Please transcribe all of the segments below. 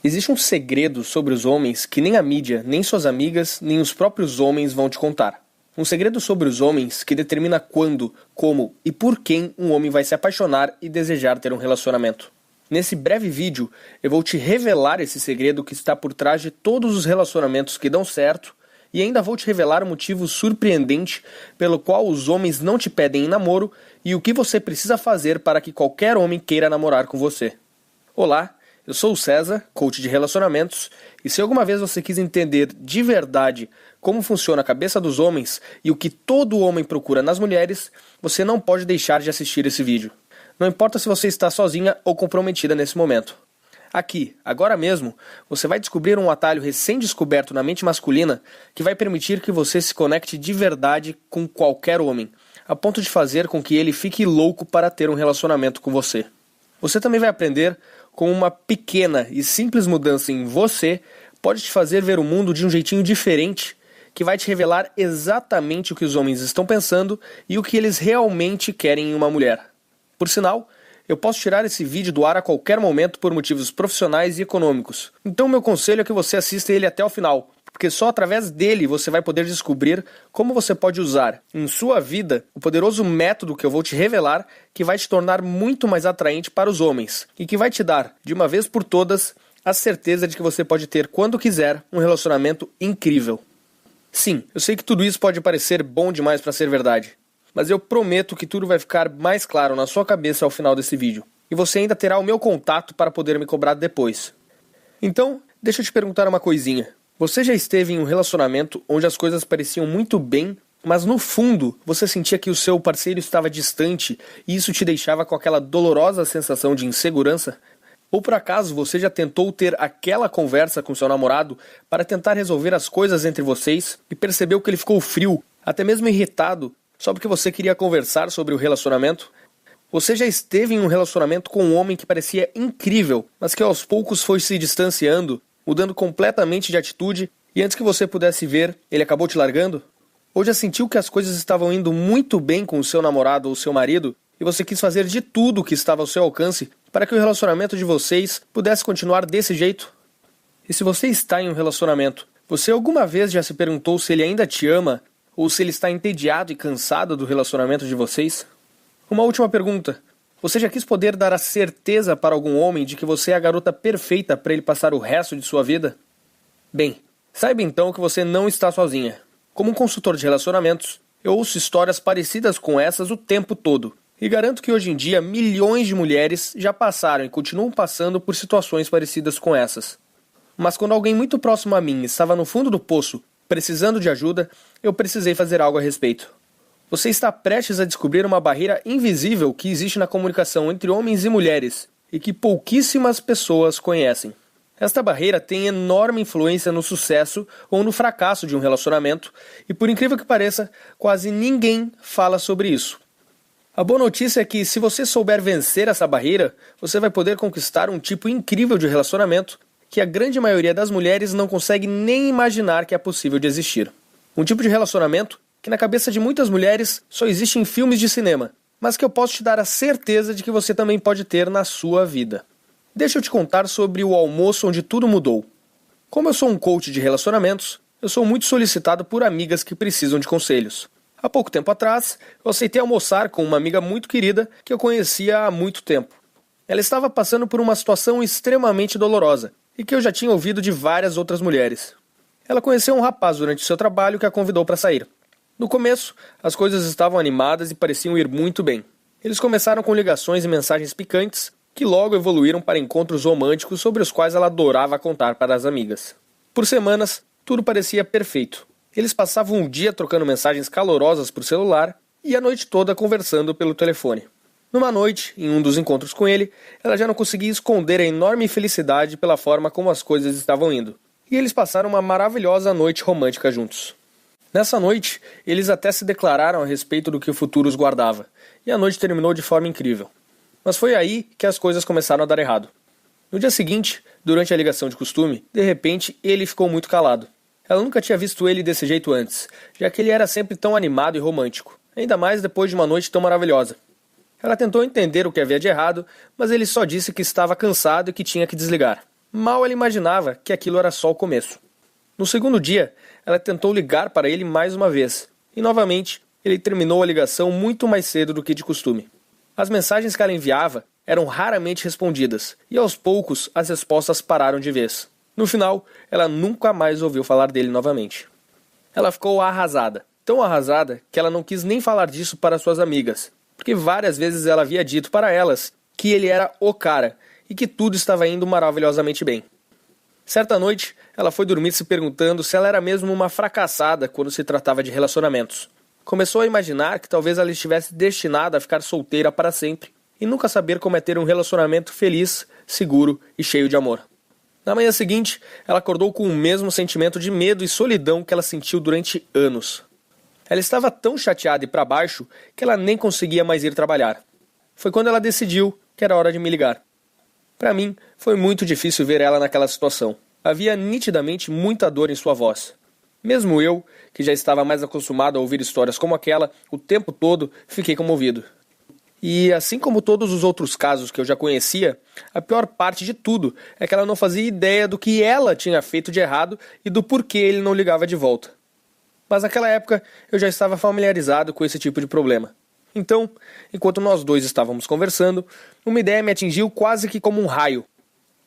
Existe um segredo sobre os homens que nem a mídia, nem suas amigas, nem os próprios homens vão te contar. Um segredo sobre os homens que determina quando, como e por quem um homem vai se apaixonar e desejar ter um relacionamento. Nesse breve vídeo, eu vou te revelar esse segredo que está por trás de todos os relacionamentos que dão certo e ainda vou te revelar um motivo surpreendente pelo qual os homens não te pedem em namoro e o que você precisa fazer para que qualquer homem queira namorar com você. Olá, eu sou o César, coach de relacionamentos, e se alguma vez você quis entender de verdade como funciona a cabeça dos homens e o que todo homem procura nas mulheres, você não pode deixar de assistir esse vídeo. Não importa se você está sozinha ou comprometida nesse momento. Aqui, agora mesmo, você vai descobrir um atalho recém-descoberto na mente masculina que vai permitir que você se conecte de verdade com qualquer homem, a ponto de fazer com que ele fique louco para ter um relacionamento com você. Você também vai aprender como uma pequena e simples mudança em você pode te fazer ver o mundo de um jeitinho diferente, que vai te revelar exatamente o que os homens estão pensando e o que eles realmente querem em uma mulher. Por sinal, eu posso tirar esse vídeo do ar a qualquer momento por motivos profissionais e econômicos. Então meu conselho é que você assista ele até o final, porque só através dele você vai poder descobrir como você pode usar em sua vida o poderoso método que eu vou te revelar, que vai te tornar muito mais atraente para os homens e que vai te dar, de uma vez por todas, a certeza de que você pode ter, quando quiser, um relacionamento incrível. Sim, eu sei que tudo isso pode parecer bom demais para ser verdade, mas eu prometo que tudo vai ficar mais claro na sua cabeça ao final desse vídeo. E você ainda terá o meu contato para poder me cobrar depois. Então, deixa eu te perguntar uma coisinha. Você já esteve em um relacionamento onde as coisas pareciam muito bem, mas no fundo você sentia que o seu parceiro estava distante e isso te deixava com aquela dolorosa sensação de insegurança? Ou por acaso você já tentou ter aquela conversa com seu namorado para tentar resolver as coisas entre vocês e percebeu que ele ficou frio, até mesmo irritado, só porque você queria conversar sobre o relacionamento? Você já esteve em um relacionamento com um homem que parecia incrível, mas que aos poucos foi se distanciando, mudando completamente de atitude, e antes que você pudesse ver, ele acabou te largando? Ou já sentiu que as coisas estavam indo muito bem com o seu namorado ou seu marido, e você quis fazer de tudo o que estava ao seu alcance para que o relacionamento de vocês pudesse continuar desse jeito? E se você está em um relacionamento, você alguma vez já se perguntou se ele ainda te ama, ou se ele está entediado e cansado do relacionamento de vocês? Uma última pergunta. Você já quis poder dar a certeza para algum homem de que você é a garota perfeita para ele passar o resto de sua vida? Bem, saiba então que você não está sozinha. Como um consultor de relacionamentos, eu ouço histórias parecidas com essas o tempo todo. E garanto que hoje em dia milhões de mulheres já passaram e continuam passando por situações parecidas com essas. Mas quando alguém muito próximo a mim estava no fundo do poço, precisando de ajuda, eu precisei fazer algo a respeito. Você está prestes a descobrir uma barreira invisível que existe na comunicação entre homens e mulheres e que pouquíssimas pessoas conhecem. Esta barreira tem enorme influência no sucesso ou no fracasso de um relacionamento e, por incrível que pareça, quase ninguém fala sobre isso. A boa notícia é que, se você souber vencer essa barreira, você vai poder conquistar um tipo incrível de relacionamento que a grande maioria das mulheres não consegue nem imaginar que é possível de existir. Um tipo de relacionamento que na cabeça de muitas mulheres só existe em filmes de cinema, mas que eu posso te dar a certeza de que você também pode ter na sua vida. Deixa eu te contar sobre o almoço onde tudo mudou. Como eu sou um coach de relacionamentos, eu sou muito solicitado por amigas que precisam de conselhos. Há pouco tempo atrás, eu aceitei almoçar com uma amiga muito querida que eu conhecia há muito tempo. Ela estava passando por uma situação extremamente dolorosa e que eu já tinha ouvido de várias outras mulheres. Ela conheceu um rapaz durante seu trabalho que a convidou para sair. No começo, as coisas estavam animadas e pareciam ir muito bem. Eles começaram com ligações e mensagens picantes, que logo evoluíram para encontros românticos sobre os quais ela adorava contar para as amigas. Por semanas, tudo parecia perfeito. Eles passavam um dia trocando mensagens calorosas por celular e a noite toda conversando pelo telefone. Numa noite, em um dos encontros com ele, ela já não conseguia esconder a enorme felicidade pela forma como as coisas estavam indo. E eles passaram uma maravilhosa noite romântica juntos. Nessa noite, eles até se declararam a respeito do que o futuro os guardava, e a noite terminou de forma incrível. Mas foi aí que as coisas começaram a dar errado. No dia seguinte, durante a ligação de costume, de repente, ele ficou muito calado. Ela nunca tinha visto ele desse jeito antes, já que ele era sempre tão animado e romântico, ainda mais depois de uma noite tão maravilhosa. Ela tentou entender o que havia de errado, mas ele só disse que estava cansado e que tinha que desligar. Mal ela imaginava que aquilo era só o começo. No segundo dia, ela tentou ligar para ele mais uma vez, e novamente ele terminou a ligação muito mais cedo do que de costume. As mensagens que ela enviava eram raramente respondidas, e aos poucos as respostas pararam de vez. No final, ela nunca mais ouviu falar dele novamente. Ela ficou arrasada, tão arrasada que ela não quis nem falar disso para suas amigas, porque várias vezes ela havia dito para elas que ele era o cara e que tudo estava indo maravilhosamente bem. Certa noite, ela foi dormir se perguntando se ela era mesmo uma fracassada quando se tratava de relacionamentos. Começou a imaginar que talvez ela estivesse destinada a ficar solteira para sempre e nunca saber como é ter um relacionamento feliz, seguro e cheio de amor. Na manhã seguinte, ela acordou com o mesmo sentimento de medo e solidão que ela sentiu durante anos. Ela estava tão chateada e para baixo que ela nem conseguia mais ir trabalhar. Foi quando ela decidiu que era hora de me ligar. Para mim, foi muito difícil ver ela naquela situação. Havia nitidamente muita dor em sua voz. Mesmo eu, que já estava mais acostumado a ouvir histórias como aquela, o tempo todo fiquei comovido. E assim como todos os outros casos que eu já conhecia, a pior parte de tudo é que ela não fazia ideia do que ela tinha feito de errado e do porquê ele não ligava de volta. Mas naquela época eu já estava familiarizado com esse tipo de problema. Então, enquanto nós dois estávamos conversando, uma ideia me atingiu quase que como um raio.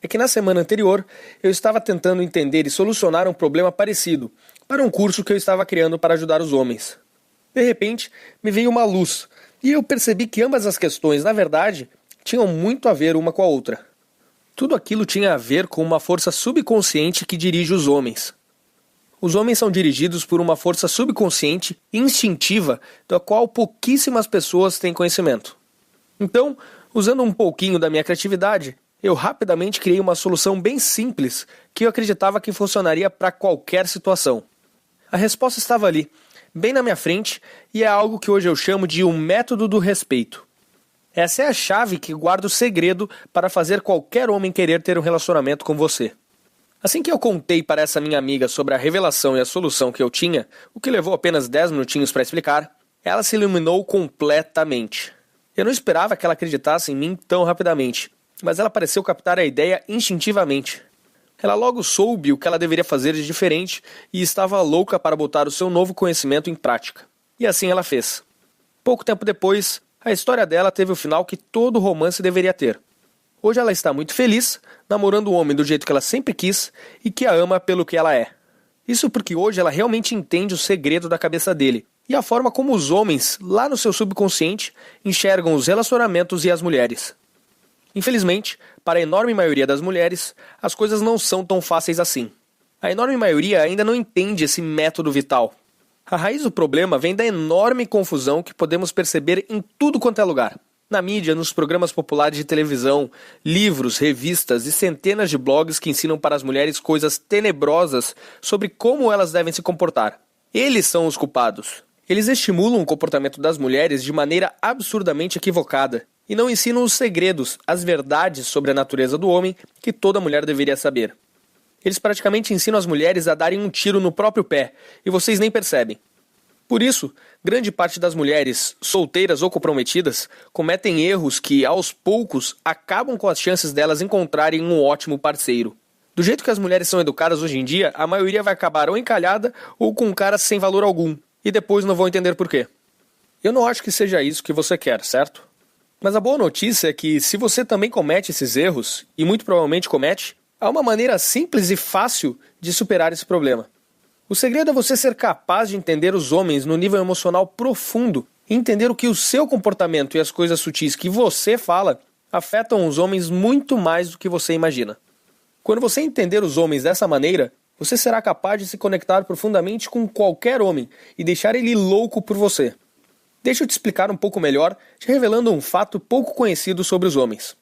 É que na semana anterior, eu estava tentando entender e solucionar um problema parecido para um curso que eu estava criando para ajudar os homens. De repente, me veio uma luz, e eu percebi que ambas as questões, na verdade, tinham muito a ver uma com a outra. Tudo aquilo tinha a ver com uma força subconsciente que dirige os homens. Os homens são dirigidos por uma força subconsciente e instintiva da qual pouquíssimas pessoas têm conhecimento. Então, usando um pouquinho da minha criatividade, eu rapidamente criei uma solução bem simples que eu acreditava que funcionaria para qualquer situação. A resposta estava ali, bem na minha frente, e é algo que hoje eu chamo de o método do respeito. Essa é a chave que guarda o segredo para fazer qualquer homem querer ter um relacionamento com você. Assim que eu contei para essa minha amiga sobre a revelação e a solução que eu tinha, o que levou apenas 10 minutinhos para explicar, ela se iluminou completamente. Eu não esperava que ela acreditasse em mim tão rapidamente, mas ela pareceu captar a ideia instintivamente. Ela logo soube o que ela deveria fazer de diferente e estava louca para botar o seu novo conhecimento em prática. E assim ela fez. Pouco tempo depois, a história dela teve o final que todo romance deveria ter. Hoje ela está muito feliz, namorando um homem do jeito que ela sempre quis e que a ama pelo que ela é. Isso porque hoje ela realmente entende o segredo da cabeça dele e a forma como os homens, lá no seu subconsciente, enxergam os relacionamentos e as mulheres. Infelizmente, para a enorme maioria das mulheres, as coisas não são tão fáceis assim. A enorme maioria ainda não entende esse método vital. A raiz do problema vem da enorme confusão que podemos perceber em tudo quanto é lugar. Na mídia, nos programas populares de televisão, livros, revistas e centenas de blogs que ensinam para as mulheres coisas tenebrosas sobre como elas devem se comportar. Eles são os culpados. Eles estimulam o comportamento das mulheres de maneira absurdamente equivocada e não ensinam os segredos, as verdades sobre a natureza do homem que toda mulher deveria saber. Eles praticamente ensinam as mulheres a darem um tiro no próprio pé e vocês nem percebem. Por isso, grande parte das mulheres, solteiras ou comprometidas, cometem erros que, aos poucos, acabam com as chances delas encontrarem um ótimo parceiro. Do jeito que as mulheres são educadas hoje em dia, a maioria vai acabar ou encalhada ou com um cara sem valor algum, e depois não vão entender por quê. Eu não acho que seja isso que você quer, certo? Mas a boa notícia é que, se você também comete esses erros, e muito provavelmente comete, há uma maneira simples e fácil de superar esse problema. O segredo é você ser capaz de entender os homens no nível emocional profundo e entender o que o seu comportamento e as coisas sutis que você fala afetam os homens muito mais do que você imagina. Quando você entender os homens dessa maneira, você será capaz de se conectar profundamente com qualquer homem e deixar ele louco por você. Deixa eu te explicar um pouco melhor, te revelando um fato pouco conhecido sobre os homens.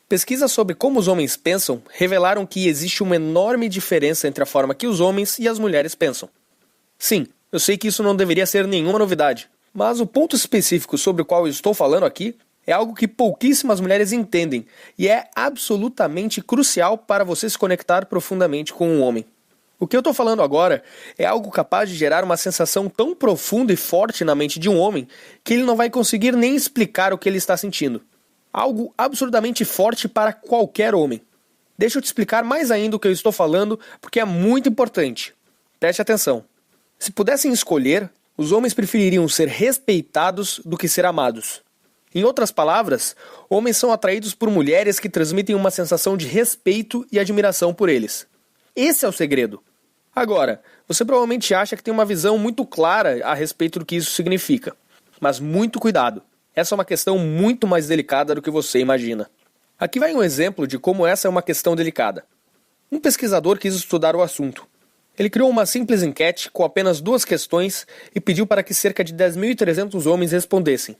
Pesquisas sobre como os homens pensam revelaram que existe uma enorme diferença entre a forma que os homens e as mulheres pensam. Sim, eu sei que isso não deveria ser nenhuma novidade, mas o ponto específico sobre o qual eu estou falando aqui é algo que pouquíssimas mulheres entendem e é absolutamente crucial para você se conectar profundamente com um homem. O que eu estou falando agora é algo capaz de gerar uma sensação tão profunda e forte na mente de um homem que ele não vai conseguir nem explicar o que ele está sentindo. Algo absurdamente forte para qualquer homem. Deixa eu te explicar mais ainda o que eu estou falando, porque é muito importante. Preste atenção. Se pudessem escolher, os homens prefeririam ser respeitados do que ser amados. Em outras palavras, homens são atraídos por mulheres que transmitem uma sensação de respeito e admiração por eles. Esse é o segredo. Agora, você provavelmente acha que tem uma visão muito clara a respeito do que isso significa. Mas muito cuidado. Essa é uma questão muito mais delicada do que você imagina. Aqui vai um exemplo de como essa é uma questão delicada. Um pesquisador quis estudar o assunto. Ele criou uma simples enquete com apenas 2 questões e pediu para que cerca de 10.300 homens respondessem.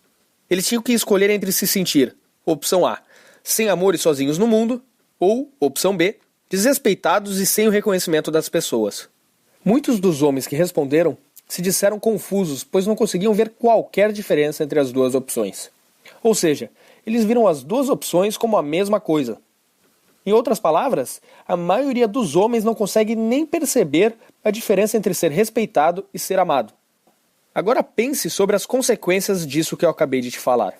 Eles tinham que escolher entre se sentir, opção A, sem amor e sozinhos no mundo, ou, opção B, desrespeitados e sem o reconhecimento das pessoas. Muitos dos homens que responderam se disseram confusos, pois não conseguiam ver qualquer diferença entre as 2 opções. Ou seja, eles viram as 2 opções como a mesma coisa. Em outras palavras, a maioria dos homens não consegue nem perceber a diferença entre ser respeitado e ser amado. Agora pense sobre as consequências disso que eu acabei de te falar.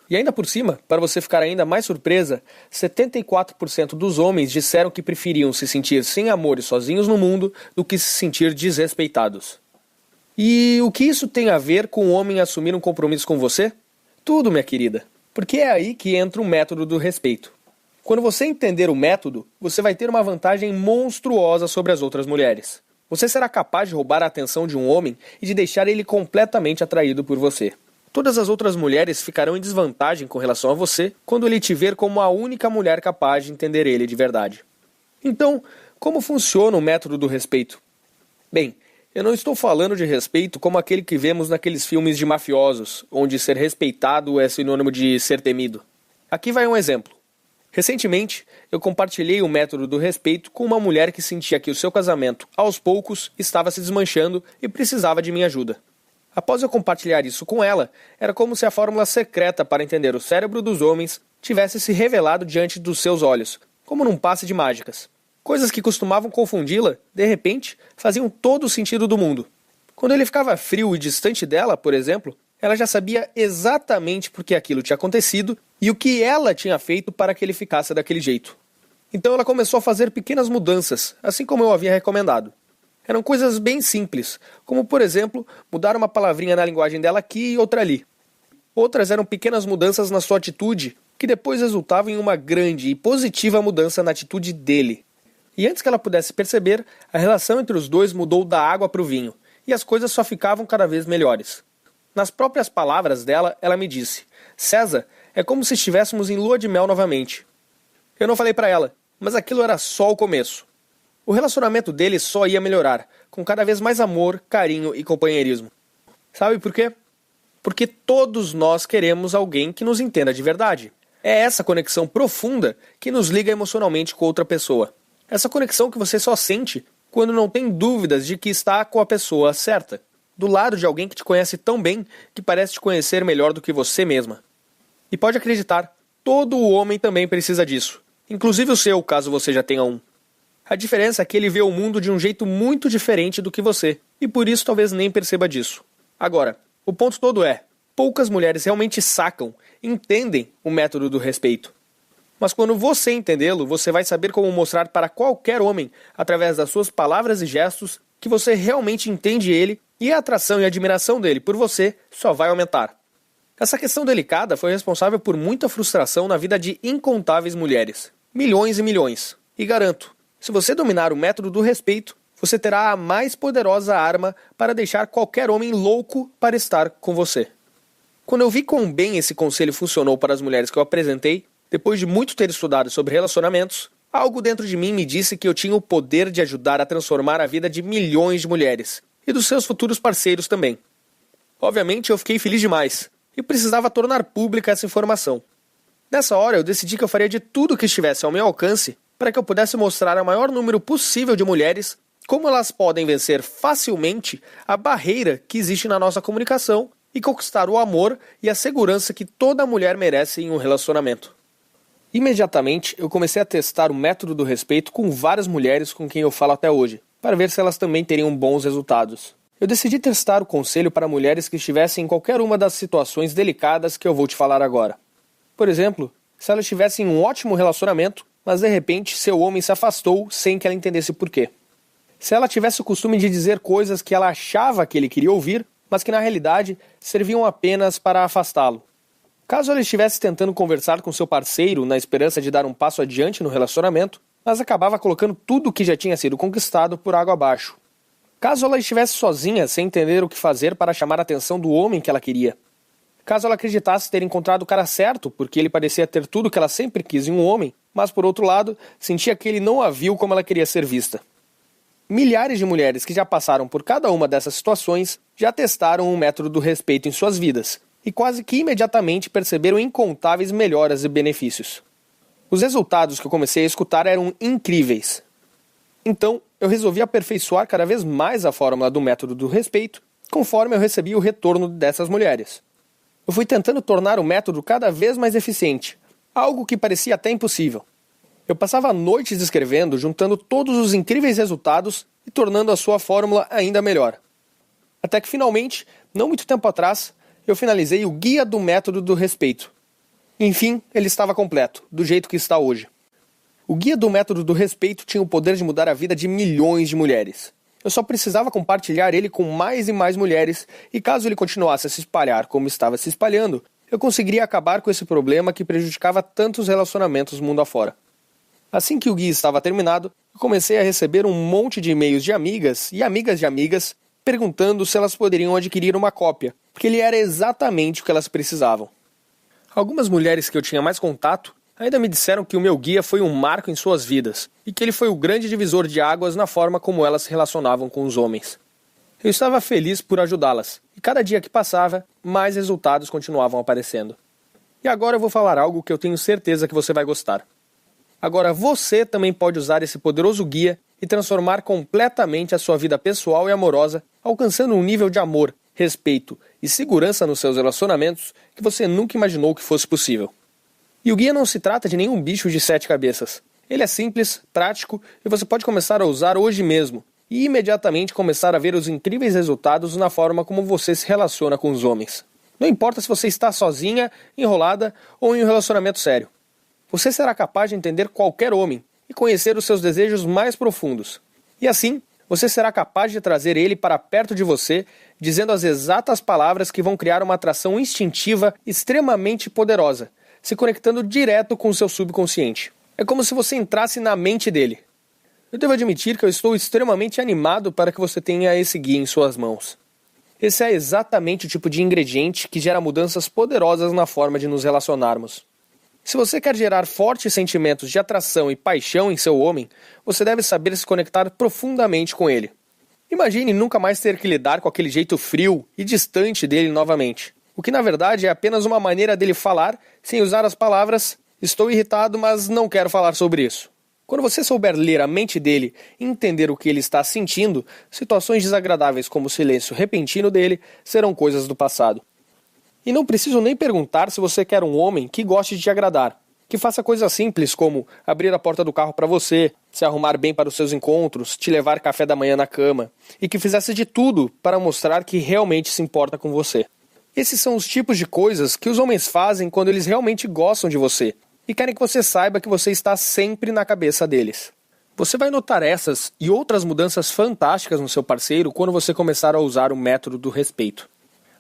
E ainda por cima, para você ficar ainda mais surpresa, 74% dos homens disseram que preferiam se sentir sem amor e sozinhos no mundo do que se sentir desrespeitados. E o que isso tem a ver com o homem assumir um compromisso com você? Tudo, minha querida. Porque é aí que entra o método do respeito. Quando você entender o método, você vai ter uma vantagem monstruosa sobre as outras mulheres. Você será capaz de roubar a atenção de um homem e de deixar ele completamente atraído por você. Todas as outras mulheres ficarão em desvantagem com relação a você quando ele te ver como a única mulher capaz de entender ele de verdade. Então, como funciona o método do respeito? Bem, eu não estou falando de respeito como aquele que vemos naqueles filmes de mafiosos, onde ser respeitado é sinônimo de ser temido. Aqui vai um exemplo. Recentemente, eu compartilhei o método do respeito com uma mulher que sentia que o seu casamento, aos poucos, estava se desmanchando e precisava de minha ajuda. Após eu compartilhar isso com ela, era como se a fórmula secreta para entender o cérebro dos homens tivesse se revelado diante dos seus olhos, como num passe de mágicas. Coisas que costumavam confundi-la, de repente, faziam todo o sentido do mundo. Quando ele ficava frio e distante dela, por exemplo, ela já sabia exatamente por que aquilo tinha acontecido e o que ela tinha feito para que ele ficasse daquele jeito. Então ela começou a fazer pequenas mudanças, assim como eu havia recomendado. Eram coisas bem simples, como por exemplo, mudar uma palavrinha na linguagem dela aqui e outra ali. Outras eram pequenas mudanças na sua atitude, que depois resultavam em uma grande e positiva mudança na atitude dele. E antes que ela pudesse perceber, a relação entre os dois mudou da água para o vinho, e as coisas só ficavam cada vez melhores. Nas próprias palavras dela, ela me disse: César, é como se estivéssemos em lua de mel novamente. Eu não falei para ela, mas aquilo era só o começo. O relacionamento deles só ia melhorar, com cada vez mais amor, carinho e companheirismo. Sabe por quê? Porque todos nós queremos alguém que nos entenda de verdade. É essa conexão profunda que nos liga emocionalmente com outra pessoa. Essa conexão que você só sente quando não tem dúvidas de que está com a pessoa certa. Do lado de alguém que te conhece tão bem que parece te conhecer melhor do que você mesma. E pode acreditar, todo homem também precisa disso. Inclusive o seu, caso você já tenha um. A diferença é que ele vê o mundo de um jeito muito diferente do que você, e por isso talvez nem perceba disso. Agora, o ponto todo é, poucas mulheres realmente sacam, entendem o método do respeito. Mas quando você entendê-lo, você vai saber como mostrar para qualquer homem, através das suas palavras e gestos, que você realmente entende ele e a atração e admiração dele por você só vai aumentar. Essa questão delicada foi responsável por muita frustração na vida de incontáveis mulheres. Milhões e milhões. E garanto, se você dominar o método do respeito, você terá a mais poderosa arma para deixar qualquer homem louco para estar com você. Quando eu vi quão bem esse conselho funcionou para as mulheres que eu apresentei, depois de muito ter estudado sobre relacionamentos, algo dentro de mim me disse que eu tinha o poder de ajudar a transformar a vida de milhões de mulheres, e dos seus futuros parceiros também. Obviamente eu fiquei feliz demais, e precisava tornar pública essa informação. Nessa hora eu decidi que eu faria de tudo que estivesse ao meu alcance para que eu pudesse mostrar ao maior número possível de mulheres como elas podem vencer facilmente a barreira que existe na nossa comunicação e conquistar o amor e a segurança que toda mulher merece em um relacionamento. Imediatamente eu comecei a testar o método do respeito com várias mulheres com quem eu falo até hoje, para ver se elas também teriam bons resultados. Eu decidi testar o conselho para mulheres que estivessem em qualquer uma das situações delicadas que eu vou te falar agora. Por exemplo, se elas tivessem um ótimo relacionamento, mas de repente seu homem se afastou sem que ela entendesse por quê. Se ela tivesse o costume de dizer coisas que ela achava que ele queria ouvir, mas que na realidade serviam apenas para afastá-lo. Caso ela estivesse tentando conversar com seu parceiro na esperança de dar um passo adiante no relacionamento, mas acabava colocando tudo o que já tinha sido conquistado por água abaixo. Caso ela estivesse sozinha, sem entender o que fazer para chamar a atenção do homem que ela queria. Caso ela acreditasse ter encontrado o cara certo, porque ele parecia ter tudo que ela sempre quis em um homem, mas por outro lado, sentia que ele não a viu como ela queria ser vista. Milhares de mulheres que já passaram por cada uma dessas situações já testaram o método do respeito em suas vidas, e quase que imediatamente perceberam incontáveis melhoras e benefícios. Os resultados que eu comecei a escutar eram incríveis. Então, eu resolvi aperfeiçoar cada vez mais a fórmula do método do respeito, conforme eu recebi o retorno dessas mulheres. Eu fui tentando tornar o método cada vez mais eficiente, algo que parecia até impossível. Eu passava noites escrevendo, juntando todos os incríveis resultados e tornando a sua fórmula ainda melhor. Até que finalmente, não muito tempo atrás, eu finalizei o Guia do Método do Respeito. Enfim, ele estava completo, do jeito que está hoje. O Guia do Método do Respeito tinha o poder de mudar a vida de milhões de mulheres. Eu só precisava compartilhar ele com mais e mais mulheres, e caso ele continuasse a se espalhar como estava se espalhando, eu conseguiria acabar com esse problema que prejudicava tantos relacionamentos mundo afora. Assim que o guia estava terminado, eu comecei a receber um monte de e-mails de amigas e amigas de amigas perguntando se elas poderiam adquirir uma cópia, porque ele era exatamente o que elas precisavam. Algumas mulheres que eu tinha mais contato ainda me disseram que o meu guia foi um marco em suas vidas e que ele foi o grande divisor de águas na forma como elas se relacionavam com os homens. Eu estava feliz por ajudá-las, e cada dia que passava, mais resultados continuavam aparecendo. E agora eu vou falar algo que eu tenho certeza que você vai gostar. Agora você também pode usar esse poderoso guia e transformar completamente a sua vida pessoal e amorosa, alcançando um nível de amor, respeito e segurança nos seus relacionamentos que você nunca imaginou que fosse possível. E o guia não se trata de nenhum bicho de 7 cabeças. Ele é simples, prático e você pode começar a usar hoje mesmo e imediatamente começar a ver os incríveis resultados na forma como você se relaciona com os homens. Não importa se você está sozinha, enrolada ou em um relacionamento sério. Você será capaz de entender qualquer homem e conhecer os seus desejos mais profundos. E assim, você será capaz de trazer ele para perto de você, dizendo as exatas palavras que vão criar uma atração instintiva extremamente poderosa, se conectando direto com o seu subconsciente. É como se você entrasse na mente dele. Eu devo admitir que eu estou extremamente animado para que você tenha esse guia em suas mãos. Esse é exatamente o tipo de ingrediente que gera mudanças poderosas na forma de nos relacionarmos. Se você quer gerar fortes sentimentos de atração e paixão em seu homem, você deve saber se conectar profundamente com ele. Imagine nunca mais ter que lidar com aquele jeito frio e distante dele novamente. O que na verdade é apenas uma maneira dele falar sem usar as palavras "estou irritado, mas não quero falar sobre isso". Quando você souber ler a mente dele e entender o que ele está sentindo, situações desagradáveis como o silêncio repentino dele serão coisas do passado. E não preciso nem perguntar se você quer um homem que goste de te agradar, que faça coisas simples como abrir a porta do carro para você, se arrumar bem para os seus encontros, te levar café da manhã na cama, e que fizesse de tudo para mostrar que realmente se importa com você. Esses são os tipos de coisas que os homens fazem quando eles realmente gostam de você e querem que você saiba que você está sempre na cabeça deles. Você vai notar essas e outras mudanças fantásticas no seu parceiro quando você começar a usar o método do respeito.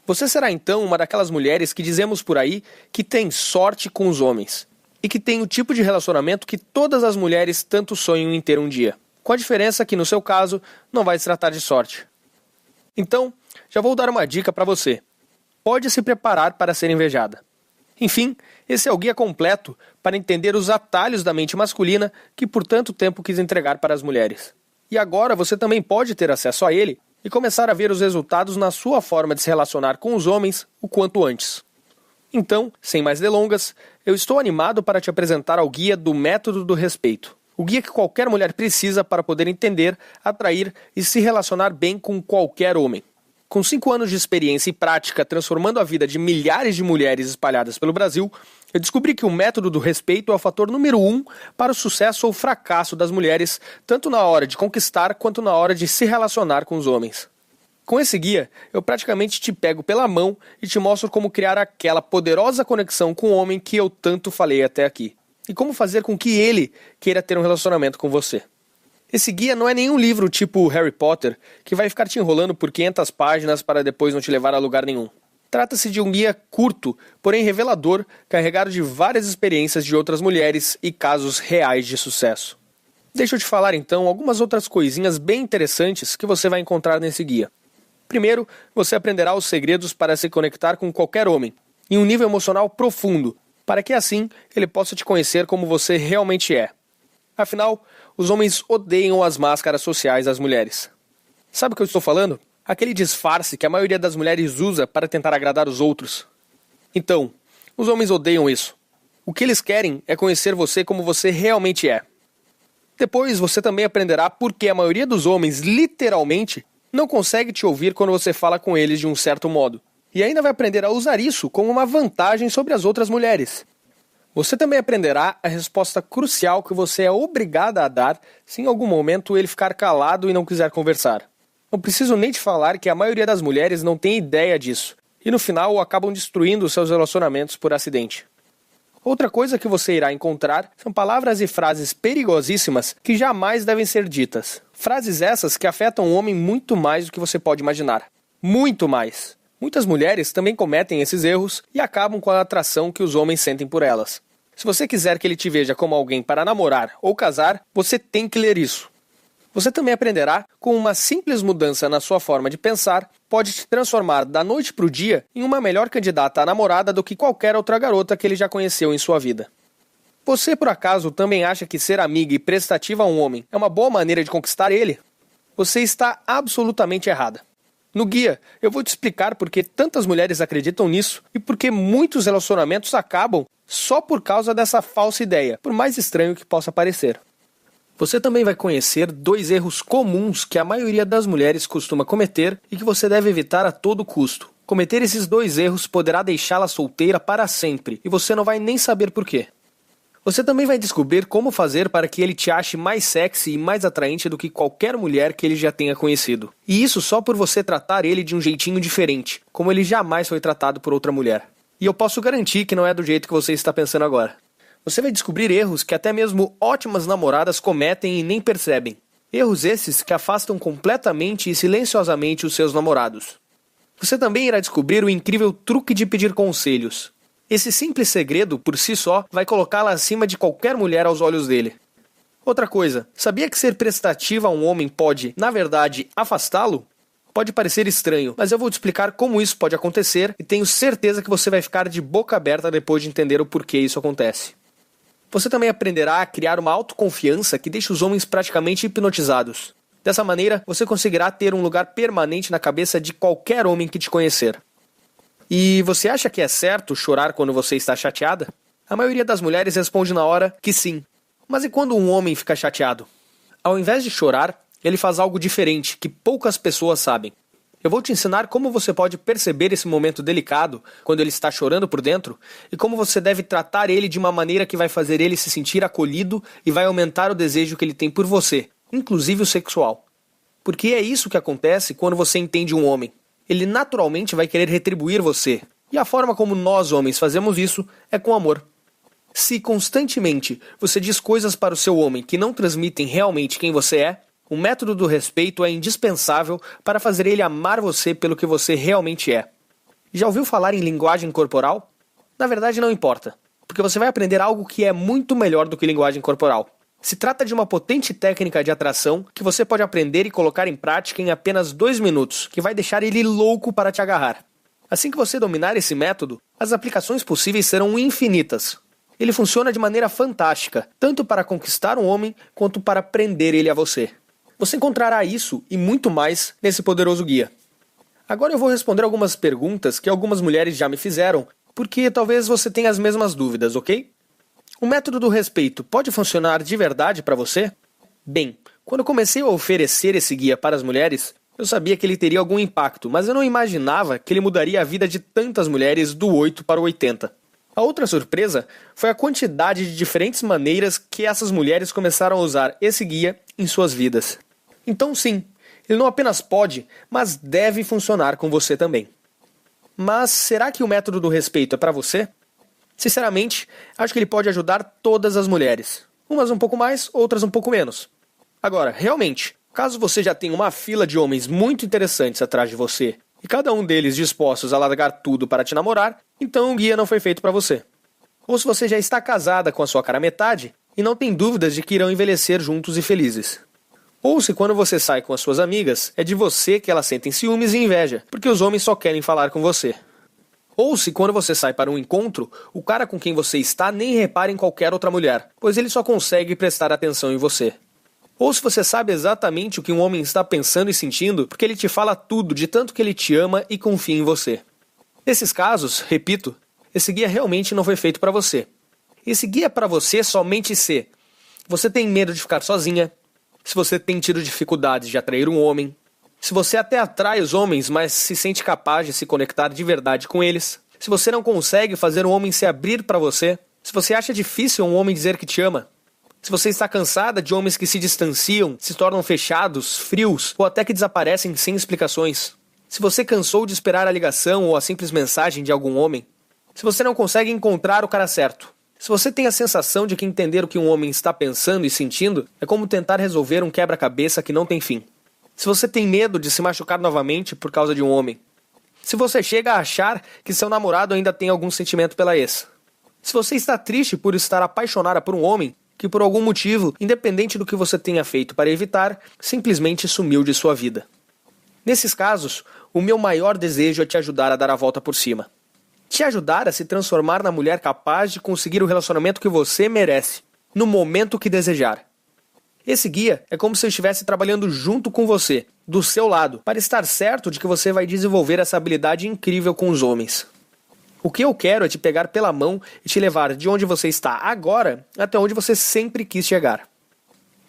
Você será então uma daquelas mulheres que dizemos por aí que tem sorte com os homens e que tem o tipo de relacionamento que todas as mulheres tanto sonham em ter um dia. Com a diferença que no seu caso não vai se tratar de sorte. Então, já vou dar uma dica para você. Pode se preparar para ser invejada. Enfim, esse é o guia completo para entender os atalhos da mente masculina que por tanto tempo quis entregar para as mulheres. E agora você também pode ter acesso a ele e começar a ver os resultados na sua forma de se relacionar com os homens o quanto antes. Então, sem mais delongas, eu estou animado para te apresentar ao guia do Método do Respeito. O guia que qualquer mulher precisa para poder entender, atrair e se relacionar bem com qualquer homem. Com 5 anos de experiência e prática transformando a vida de milhares de mulheres espalhadas pelo Brasil, eu descobri que o método do respeito é o fator número 1 para o sucesso ou fracasso das mulheres, tanto na hora de conquistar quanto na hora de se relacionar com os homens. Com esse guia, eu praticamente te pego pela mão e te mostro como criar aquela poderosa conexão com o homem que eu tanto falei até aqui. e como fazer com que ele queira ter um relacionamento com você. Esse guia não é nenhum livro tipo Harry Potter, que vai ficar te enrolando por 500 páginas para depois não te levar a lugar nenhum. Trata-se de um guia curto, porém revelador, carregado de várias experiências de outras mulheres e casos reais de sucesso. Deixa eu te falar então algumas outras coisinhas bem interessantes que você vai encontrar nesse guia. Primeiro, você aprenderá os segredos para se conectar com qualquer homem, em um nível emocional profundo, para que assim ele possa te conhecer como você realmente é. Afinal, os homens odeiam as máscaras sociais das mulheres. Sabe o que eu estou falando? Aquele disfarce que a maioria das mulheres usa para tentar agradar os outros. Então, os homens odeiam isso. O que eles querem é conhecer você como você realmente é. Depois você também aprenderá por que a maioria dos homens, literalmente, não consegue te ouvir quando você fala com eles de um certo modo. E ainda vai aprender a usar isso como uma vantagem sobre as outras mulheres. Você também aprenderá a resposta crucial que você é obrigada a dar se em algum momento ele ficar calado e não quiser conversar. Não preciso nem te falar que a maioria das mulheres não tem ideia disso, e no final acabam destruindo seus relacionamentos por acidente. Outra coisa que você irá encontrar são palavras e frases perigosíssimas que jamais devem ser ditas. Frases essas que afetam o homem muito mais do que você pode imaginar. Muito mais. Muitas mulheres também cometem esses erros e acabam com a atração que os homens sentem por elas. Se você quiser que ele te veja como alguém para namorar ou casar, você tem que ler isso. Você também aprenderá como uma simples mudança na sua forma de pensar pode te transformar da noite para o dia em uma melhor candidata à namorada do que qualquer outra garota que ele já conheceu em sua vida. Você, por acaso, também acha que ser amiga e prestativa a um homem é uma boa maneira de conquistar ele? Você está absolutamente errada. No guia, eu vou te explicar por que tantas mulheres acreditam nisso e por que muitos relacionamentos acabam só por causa dessa falsa ideia, por mais estranho que possa parecer. Você também vai conhecer 2 erros comuns que a maioria das mulheres costuma cometer e que você deve evitar a todo custo. Cometer esses 2 erros poderá deixá-la solteira para sempre e você não vai nem saber por quê. Você também vai descobrir como fazer para que ele te ache mais sexy e mais atraente do que qualquer mulher que ele já tenha conhecido. E isso só por você tratar ele de um jeitinho diferente, como ele jamais foi tratado por outra mulher. E eu posso garantir que não é do jeito que você está pensando agora. Você vai descobrir erros que até mesmo ótimas namoradas cometem e nem percebem. Erros esses que afastam completamente e silenciosamente os seus namorados. Você também irá descobrir o incrível truque de pedir conselhos. Esse simples segredo, por si só, vai colocá-la acima de qualquer mulher aos olhos dele. Outra coisa, sabia que ser prestativa a um homem pode, na verdade, afastá-lo? Pode parecer estranho, mas eu vou te explicar como isso pode acontecer e tenho certeza que você vai ficar de boca aberta depois de entender o porquê isso acontece. Você também aprenderá a criar uma autoconfiança que deixa os homens praticamente hipnotizados. Dessa maneira, você conseguirá ter um lugar permanente na cabeça de qualquer homem que te conhecer. E você acha que é certo chorar quando você está chateada? A maioria das mulheres responde na hora que sim. Mas e quando um homem fica chateado? Ao invés de chorar, ele faz algo diferente que poucas pessoas sabem. Eu vou te ensinar como você pode perceber esse momento delicado, quando ele está chorando por dentro, e como você deve tratar ele de uma maneira que vai fazer ele se sentir acolhido e vai aumentar o desejo que ele tem por você, inclusive o sexual. Porque é isso que acontece quando você entende um homem. Ele naturalmente vai querer retribuir você, e a forma como nós homens fazemos isso é com amor. Se constantemente você diz coisas para o seu homem que não transmitem realmente quem você é, o método do respeito é indispensável para fazer ele amar você pelo que você realmente é. Já ouviu falar em linguagem corporal? Na verdade não importa, porque você vai aprender algo que é muito melhor do que linguagem corporal. Se trata de uma potente técnica de atração que você pode aprender e colocar em prática em apenas 2 minutos, que vai deixar ele louco para te agarrar. Assim que você dominar esse método, as aplicações possíveis serão infinitas. Ele funciona de maneira fantástica, tanto para conquistar um homem quanto para prender ele a você. Você encontrará isso e muito mais nesse poderoso guia. Agora eu vou responder algumas perguntas que algumas mulheres já me fizeram, porque talvez você tenha as mesmas dúvidas, ok? O método do respeito pode funcionar de verdade para você? Bem, quando eu comecei a oferecer esse guia para as mulheres, eu sabia que ele teria algum impacto, mas eu não imaginava que ele mudaria a vida de tantas mulheres do 8 para o 80. A outra surpresa foi a quantidade de diferentes maneiras que essas mulheres começaram a usar esse guia em suas vidas. Então sim, ele não apenas pode, mas deve funcionar com você também. Mas será que o método do respeito é para você? Sinceramente, acho que ele pode ajudar todas as mulheres. Umas um pouco mais, outras um pouco menos. Agora, realmente, caso você já tenha uma fila de homens muito interessantes atrás de você, e cada um deles dispostos a largar tudo para te namorar, então o guia não foi feito para você. Ou se você já está casada com a sua cara metade, e não tem dúvidas de que irão envelhecer juntos e felizes. Ou se quando você sai com as suas amigas, é de você que elas sentem ciúmes e inveja, porque os homens só querem falar com você. Ou se quando você sai para um encontro, o cara com quem você está nem repara em qualquer outra mulher, pois ele só consegue prestar atenção em você. Ou se você sabe exatamente o que um homem está pensando e sentindo, porque ele te fala tudo de tanto que ele te ama e confia em você. Nesses casos, repito, esse guia realmente não foi feito para você. Esse guia é para você somente se você tem medo de ficar sozinha, se você tem tido dificuldades de atrair um homem, se você até atrai os homens, mas se sente capaz de se conectar de verdade com eles, se você não consegue fazer um homem se abrir para você, se você acha difícil um homem dizer que te ama, se você está cansada de homens que se distanciam, se tornam fechados, frios ou até que desaparecem sem explicações, se você cansou de esperar a ligação ou a simples mensagem de algum homem, se você não consegue encontrar o cara certo, se você tem a sensação de que entender o que um homem está pensando e sentindo é como tentar resolver um quebra-cabeça que não tem fim, se você tem medo de se machucar novamente por causa de um homem, se você chega a achar que seu namorado ainda tem algum sentimento pela ex, se você está triste por estar apaixonada por um homem que por algum motivo, independente do que você tenha feito para evitar, simplesmente sumiu de sua vida. Nesses casos, o meu maior desejo é te ajudar a dar a volta por cima. Te ajudar a se transformar na mulher capaz de conseguir o relacionamento que você merece, no momento que desejar. Esse guia é como se eu estivesse trabalhando junto com você, do seu lado, para estar certo de que você vai desenvolver essa habilidade incrível com os homens. O que eu quero é te pegar pela mão e te levar de onde você está agora até onde você sempre quis chegar.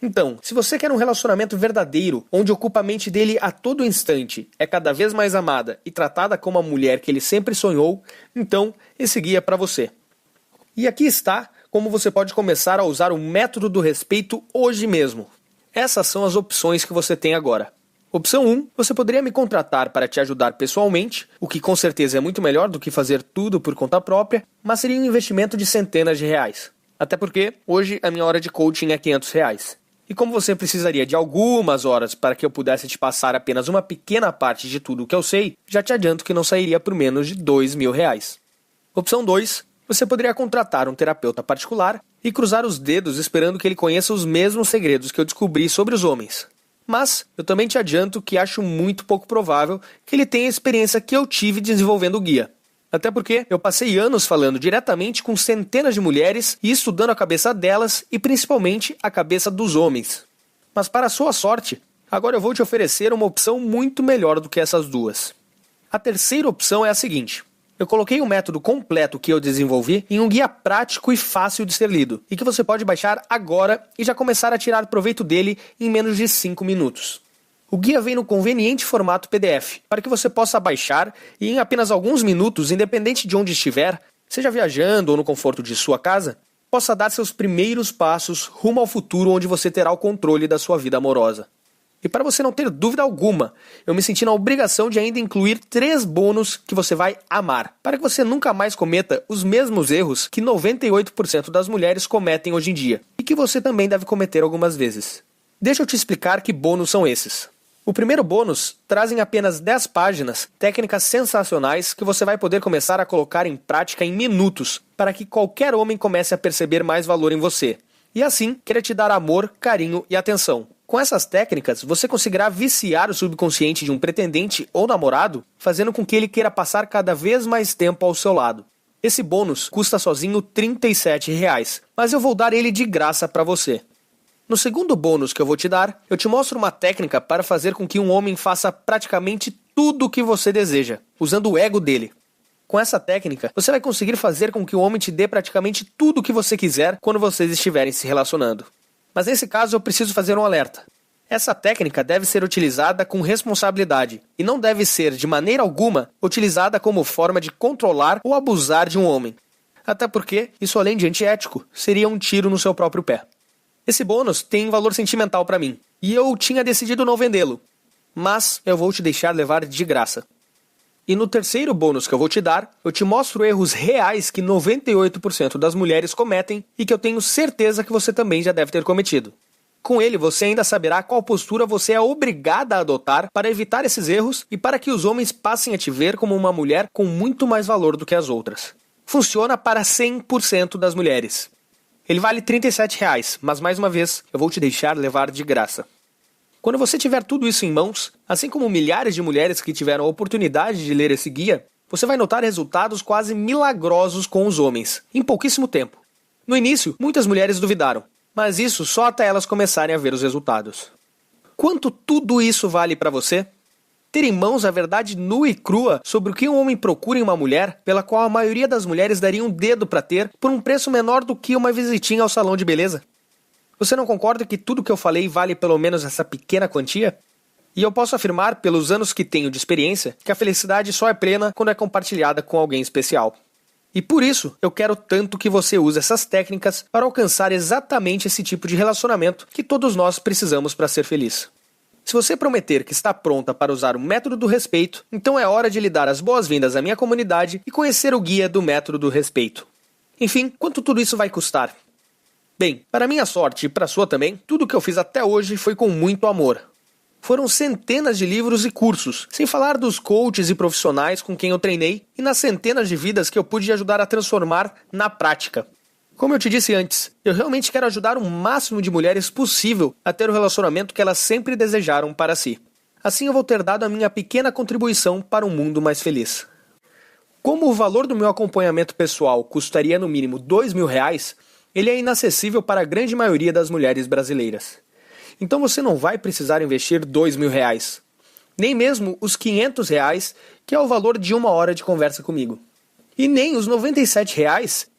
Então, se você quer um relacionamento verdadeiro, onde ocupa a mente dele a todo instante, é cada vez mais amada e tratada como a mulher que ele sempre sonhou, então esse guia é para você. E aqui está como você pode começar a usar o método do respeito hoje mesmo. Essas são as opções que você tem agora. Opção 1, você poderia me contratar para te ajudar pessoalmente, o que com certeza é muito melhor do que fazer tudo por conta própria, mas seria um investimento de centenas de reais. Até porque, hoje, a minha hora de coaching é R$500. E como você precisaria de algumas horas para que eu pudesse te passar apenas uma pequena parte de tudo o que eu sei, já te adianto que não sairia por menos de R$2.000. Opção 2, você poderia contratar um terapeuta particular e cruzar os dedos esperando que ele conheça os mesmos segredos que eu descobri sobre os homens. Mas eu também te adianto que acho muito pouco provável que ele tenha a experiência que eu tive desenvolvendo o guia. Até porque eu passei anos falando diretamente com centenas de mulheres e estudando a cabeça delas e principalmente a cabeça dos homens. Mas para a sua sorte, agora eu vou te oferecer uma opção muito melhor do que essas duas. A terceira opção é a seguinte. Eu coloquei um método completo que eu desenvolvi em um guia prático e fácil de ser lido, e que você pode baixar agora e já começar a tirar proveito dele em menos de 5 minutos. O guia vem no conveniente formato PDF, para que você possa baixar e em apenas alguns minutos, independente de onde estiver, seja viajando ou no conforto de sua casa, possa dar seus primeiros passos rumo ao futuro onde você terá o controle da sua vida amorosa. E para você não ter dúvida alguma, eu me senti na obrigação de ainda incluir 3 bônus que você vai amar, para que você nunca mais cometa os mesmos erros que 98% das mulheres cometem hoje em dia, e que você também deve cometer algumas vezes. Deixa eu te explicar que bônus são esses. O primeiro bônus traz em apenas 10 páginas técnicas sensacionais que você vai poder começar a colocar em prática em minutos, para que qualquer homem comece a perceber mais valor em você, e assim querer te dar amor, carinho e atenção. Com essas técnicas, você conseguirá viciar o subconsciente de um pretendente ou namorado, fazendo com que ele queira passar cada vez mais tempo ao seu lado. Esse bônus custa sozinho R$37, mas eu vou dar ele de graça para você. No segundo bônus que eu vou te dar, eu te mostro uma técnica para fazer com que um homem faça praticamente tudo o que você deseja, usando o ego dele. Com essa técnica, você vai conseguir fazer com que o homem te dê praticamente tudo o que você quiser quando vocês estiverem se relacionando. Mas nesse caso eu preciso fazer um alerta. Essa técnica deve ser utilizada com responsabilidade e não deve ser, de maneira alguma, utilizada como forma de controlar ou abusar de um homem. Até porque, isso além de antiético, seria um tiro no seu próprio pé. Esse bônus tem valor sentimental para mim, e eu tinha decidido não vendê-lo. Mas eu vou te deixar levar de graça. E no terceiro bônus que eu vou te dar, eu te mostro erros reais que 98% das mulheres cometem e que eu tenho certeza que você também já deve ter cometido. Com ele, você ainda saberá qual postura você é obrigada a adotar para evitar esses erros e para que os homens passem a te ver como uma mulher com muito mais valor do que as outras. Funciona para 100% das mulheres. Ele vale R$ 37,00, mas mais uma vez, eu vou te deixar levar de graça. Quando você tiver tudo isso em mãos, assim como milhares de mulheres que tiveram a oportunidade de ler esse guia, você vai notar resultados quase milagrosos com os homens, em pouquíssimo tempo. No início, muitas mulheres duvidaram, mas isso só até elas começarem a ver os resultados. Quanto tudo isso vale para você? Ter em mãos a verdade nua e crua sobre o que um homem procura em uma mulher, pela qual a maioria das mulheres daria um dedo para ter, por um preço menor do que uma visitinha ao salão de beleza? Você não concorda que tudo que eu falei vale pelo menos essa pequena quantia? E eu posso afirmar, pelos anos que tenho de experiência, que a felicidade só é plena quando é compartilhada com alguém especial. E por isso, eu quero tanto que você use essas técnicas para alcançar exatamente esse tipo de relacionamento que todos nós precisamos para ser feliz. Se você prometer que está pronta para usar o método do respeito, então é hora de lhe dar as boas-vindas à minha comunidade e conhecer o guia do método do respeito. Enfim, quanto tudo isso vai custar? Bem, para minha sorte e para a sua também, tudo o que eu fiz até hoje foi com muito amor. Foram centenas de livros e cursos, sem falar dos coaches e profissionais com quem eu treinei e nas centenas de vidas que eu pude ajudar a transformar na prática. Como eu te disse antes, eu realmente quero ajudar o máximo de mulheres possível a ter o relacionamento que elas sempre desejaram para si. Assim eu vou ter dado a minha pequena contribuição para um mundo mais feliz. Como o valor do meu acompanhamento pessoal custaria no mínimo R$ 2.000, ele é inacessível para a grande maioria das mulheres brasileiras. Então você não vai precisar investir R$ 2.000, nem mesmo os R$ 500, que é o valor de 1 hora de conversa comigo. E nem os R$ 97,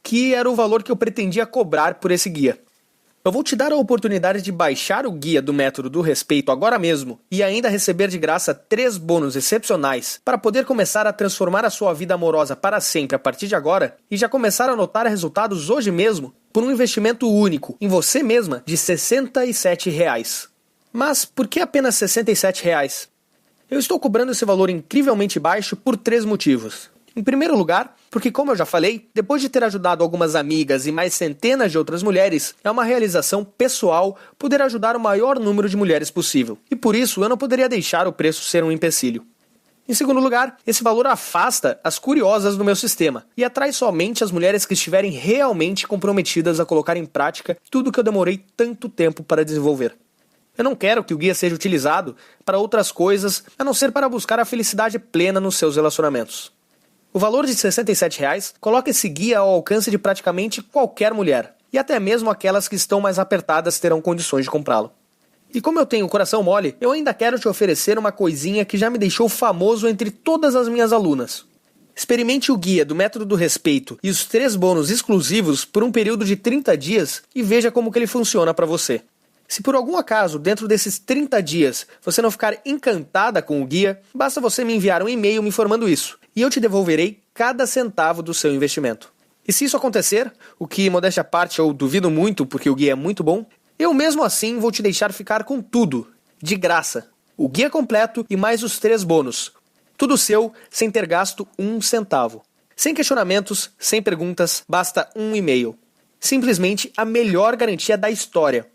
que era o valor que eu pretendia cobrar por esse guia. Eu vou te dar a oportunidade de baixar o guia do método do respeito agora mesmo e ainda receber de graça 3 bônus excepcionais para poder começar a transformar a sua vida amorosa para sempre a partir de agora e já começar a notar resultados hoje mesmo por um investimento único em você mesma de R$ 67. Mas por que apenas R$ 67? Eu estou cobrando esse valor incrivelmente baixo por 3 motivos. Em primeiro lugar, porque como eu já falei, depois de ter ajudado algumas amigas e mais centenas de outras mulheres, é uma realização pessoal poder ajudar o maior número de mulheres possível. E por isso eu não poderia deixar o preço ser um empecilho. Em segundo lugar, esse valor afasta as curiosas do meu sistema e atrai somente as mulheres que estiverem realmente comprometidas a colocar em prática tudo que eu demorei tanto tempo para desenvolver. Eu não quero que o guia seja utilizado para outras coisas a não ser para buscar a felicidade plena nos seus relacionamentos. O valor de R$ 67 coloca esse guia ao alcance de praticamente qualquer mulher, e até mesmo aquelas que estão mais apertadas terão condições de comprá-lo. E como eu tenho o coração mole, eu ainda quero te oferecer uma coisinha que já me deixou famoso entre todas as minhas alunas. Experimente o guia do método do respeito e os 3 bônus exclusivos por um período de 30 dias e veja como que ele funciona para você. Se por algum acaso, dentro desses 30 dias, você não ficar encantada com o guia, basta você me enviar um e-mail me informando isso, e eu te devolverei cada centavo do seu investimento. E se isso acontecer, o que, modéstia à parte, eu duvido muito porque o guia é muito bom, eu mesmo assim vou te deixar ficar com tudo, de graça. O guia completo e mais os 3 bônus. Tudo seu, sem ter gasto 1 centavo. Sem questionamentos, sem perguntas, basta um e-mail. Simplesmente a melhor garantia da história.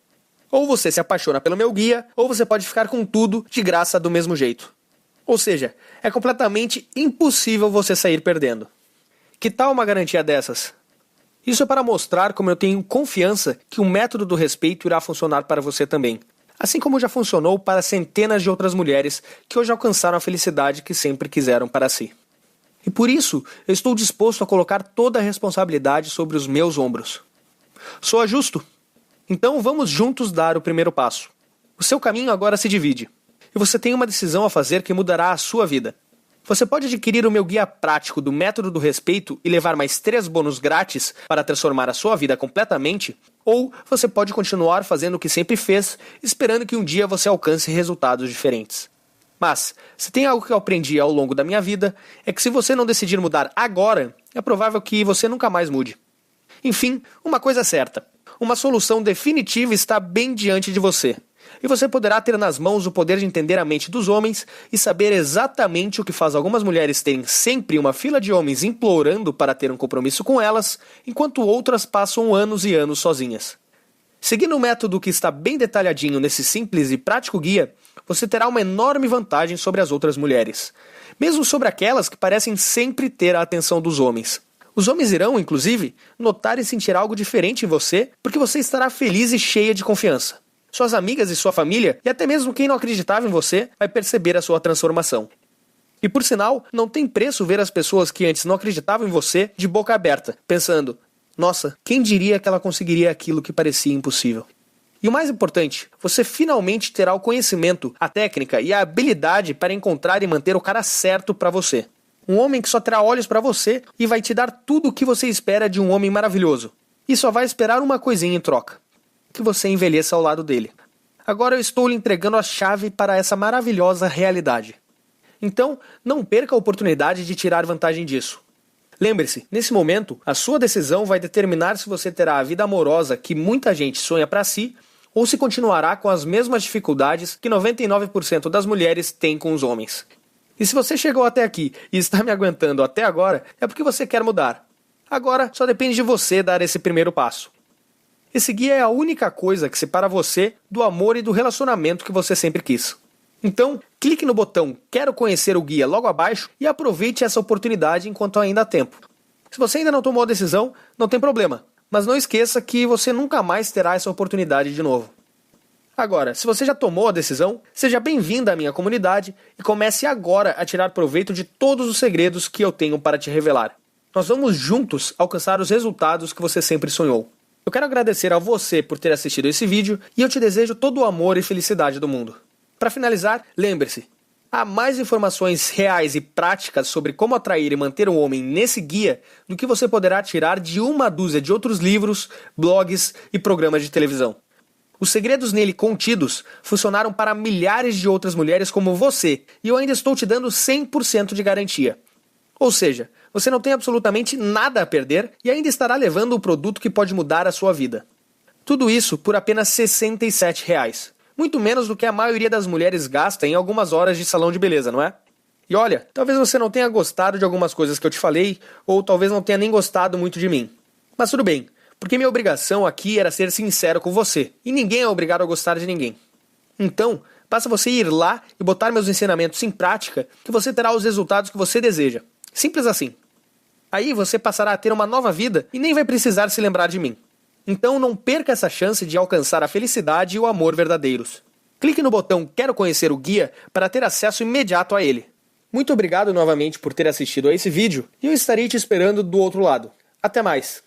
Ou você se apaixona pelo meu guia, ou você pode ficar com tudo de graça do mesmo jeito. Ou seja, é completamente impossível você sair perdendo. Que tal uma garantia dessas? Isso é para mostrar como eu tenho confiança que o método do respeito irá funcionar para você também. Assim como já funcionou para centenas de outras mulheres que hoje alcançaram a felicidade que sempre quiseram para si. E por isso, eu estou disposto a colocar toda a responsabilidade sobre os meus ombros. Soa justo? Então vamos juntos dar o primeiro passo. O seu caminho agora se divide. E você tem uma decisão a fazer que mudará a sua vida. Você pode adquirir o meu guia prático do método do respeito e levar mais 3 bônus grátis para transformar a sua vida completamente, ou você pode continuar fazendo o que sempre fez, esperando que um dia você alcance resultados diferentes. Mas, se tem algo que eu aprendi ao longo da minha vida, é que se você não decidir mudar agora, é provável que você nunca mais mude. Enfim, uma coisa é certa. Uma solução definitiva está bem diante de você. E você poderá ter nas mãos o poder de entender a mente dos homens e saber exatamente o que faz algumas mulheres terem sempre uma fila de homens implorando para ter um compromisso com elas, enquanto outras passam anos e anos sozinhas. Seguindo o método que está bem detalhadinho nesse simples e prático guia, você terá uma enorme vantagem sobre as outras mulheres, mesmo sobre aquelas que parecem sempre ter a atenção dos homens. Os homens irão, inclusive, notar e sentir algo diferente em você porque você estará feliz e cheia de confiança. Suas amigas e sua família, e até mesmo quem não acreditava em você, vai perceber a sua transformação. E por sinal, não tem preço ver as pessoas que antes não acreditavam em você de boca aberta, pensando: nossa, quem diria que ela conseguiria aquilo que parecia impossível? E o mais importante, você finalmente terá o conhecimento, a técnica e a habilidade para encontrar e manter o cara certo para você. Um homem que só terá olhos para você e vai te dar tudo o que você espera de um homem maravilhoso. E só vai esperar uma coisinha em troca: que você envelheça ao lado dele. Agora eu estou lhe entregando a chave para essa maravilhosa realidade. Então, não perca a oportunidade de tirar vantagem disso. Lembre-se, nesse momento, a sua decisão vai determinar se você terá a vida amorosa que muita gente sonha para si ou se continuará com as mesmas dificuldades que 99% das mulheres têm com os homens. E se você chegou até aqui e está me aguentando até agora, é porque você quer mudar. Agora, só depende de você dar esse primeiro passo. Esse guia é a única coisa que separa você do amor e do relacionamento que você sempre quis. Então, clique no botão Quero conhecer o guia logo abaixo e aproveite essa oportunidade enquanto ainda há tempo. Se você ainda não tomou a decisão, não tem problema, mas não esqueça que você nunca mais terá essa oportunidade de novo. Agora, se você já tomou a decisão, seja bem-vinda à minha comunidade e comece agora a tirar proveito de todos os segredos que eu tenho para te revelar. Nós vamos juntos alcançar os resultados que você sempre sonhou. Eu quero agradecer a você por ter assistido esse vídeo e eu te desejo todo o amor e felicidade do mundo. Para finalizar, lembre-se, há mais informações reais e práticas sobre como atrair e manter um homem nesse guia do que você poderá tirar de uma dúzia de outros livros, blogs e programas de televisão. Os segredos nele contidos funcionaram para milhares de outras mulheres como você e eu ainda estou te dando 100% de garantia. Ou seja, você não tem absolutamente nada a perder e ainda estará levando o produto que pode mudar a sua vida. Tudo isso por apenas R$ 67. Muito menos do que a maioria das mulheres gasta em algumas horas de salão de beleza, não é? E olha, talvez você não tenha gostado de algumas coisas que eu te falei, ou talvez não tenha nem gostado muito de mim. Mas tudo bem, porque minha obrigação aqui era ser sincero com você, e ninguém é obrigado a gostar de ninguém. Então, basta você ir lá e botar meus ensinamentos em prática, que você terá os resultados que você deseja. Simples assim. Aí você passará a ter uma nova vida e nem vai precisar se lembrar de mim. Então não perca essa chance de alcançar a felicidade e o amor verdadeiros. Clique no botão Quero conhecer o guia para ter acesso imediato a ele. Muito obrigado novamente por ter assistido a esse vídeo e eu estarei te esperando do outro lado. Até mais!